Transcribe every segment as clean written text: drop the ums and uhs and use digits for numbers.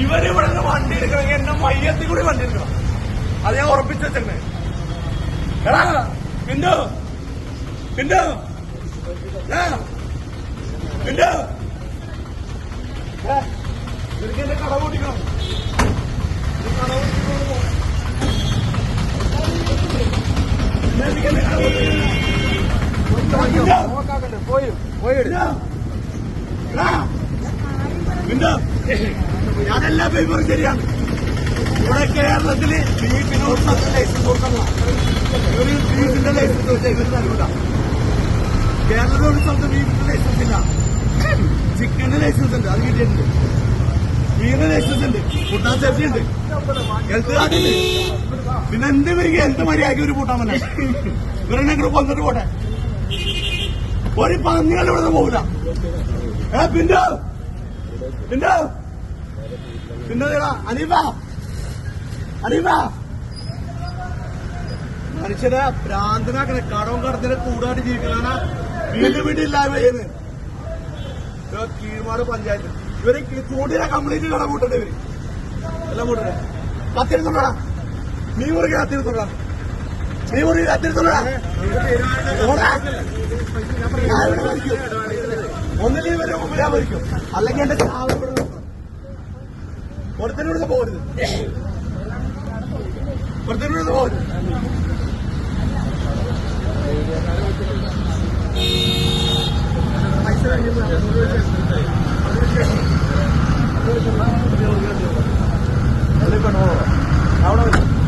ഇവരിവിടെ നിന്ന് വണ്ടി എടുക്കണമെങ്കിൽ എന്നെ മയ്യത്തിൽ കൂടി വണ്ടി എടുക്കണം. അത് ഞാൻ ഉറപ്പിച്ചു വെച്ചേ. എടാ പിന്നോ പിന്നോ പിന്നോ എനിക്ക് എന്റെ കട കൂട്ടിക്കണം. ഞാനെല്ലാ പേപ്പറും ശരിയാണ്. ഇവിടെ കേരളത്തില് ബീഫിന് ഒരു സ്ഥലത്ത് ലൈസൻസ് കൊടുക്കണ്ട. ഒരു ബീഫിന്റെ ലൈസൻസ് വെച്ചാൽ ഇവര് നൽകൂല. കേരളത്തിൽ ഒരു സ്ഥലത്ത് ബീഫിന്റെ ലൈസൻസ് ഇല്ല. ചിക്കന്റെ ലൈസൻസ് ഉണ്ട്, അത് കിട്ടിയിട്ടുണ്ട്. ബീഫിന്റെ ലൈസൻസ് ഉണ്ട്, ഫുഡ് ആൻഡ് സേഫ്റ്റി ഉണ്ട്, ഹെൽത്ത് കാർഡ് ഉണ്ട്. പിന്നെ എന്ത് വരിക എന്ത് മര്യാദയ്ക്ക് ഒരു കൂട്ടാൻ പറ്റില്ല. ഇവരെന്നെ കൊന്നിട്ട് പോട്ടെ. ഒരു പന്നികൾ ഇവിടെ നിന്ന് പോകില്ല. പിന്നെ പിന്നെ പിന്നെ അനീഫ അനീഫ മനുഷ്യനെ ഭ്രാന്തനാക്കണ കടവും കടത്തിനെ കൂടാണ്ട് ജീവിക്കണ വീട്ടില്ലായ്മ ചെയ്യുന്നത്. കീഴ്മാട് പഞ്ചായത്ത് ഇവര് ചൂണ്ടിനെ കംപ്ലീറ്റ് കട കൂട്ടണ്ടേ. ഇവര് എല്ലാം കൂട്ടണ്ടേ. കത്തിരുത്തോടാ നീ മുറുകെ കത്തിരുത്തോടാ. നീ മുറുകെ കത്തിരുത്തോടാ. ഒന്നിൽ ഇവരെ മുമ്പിൽ ഞാൻ മരിക്കും, അല്ലെങ്കിൽ എന്റെ ചാവപ്പെടുന്നു. ഒരുത്തനോട് പോകരുത്, ഒരുത്തനോട് പോകരുത്.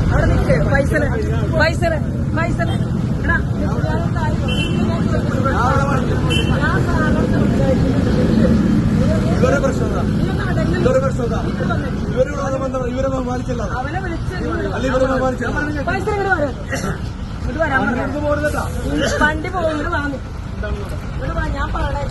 അവിടെ നിൽക്കേ പൈസല് പൈസല് പൈസല് ഇവരെ പ്രശ്നം ഇവരെ പ്രശ്നം ഇവരോട് ബന്ധം ഇവരെ ബഹുമാനിച്ചല്ല. അല്ല ഇവരെ ബഹുമാനിച്ചല്ല. പൈസ വണ്ടി പോകും. വാങ്ങും ഞാൻ പറയണേ.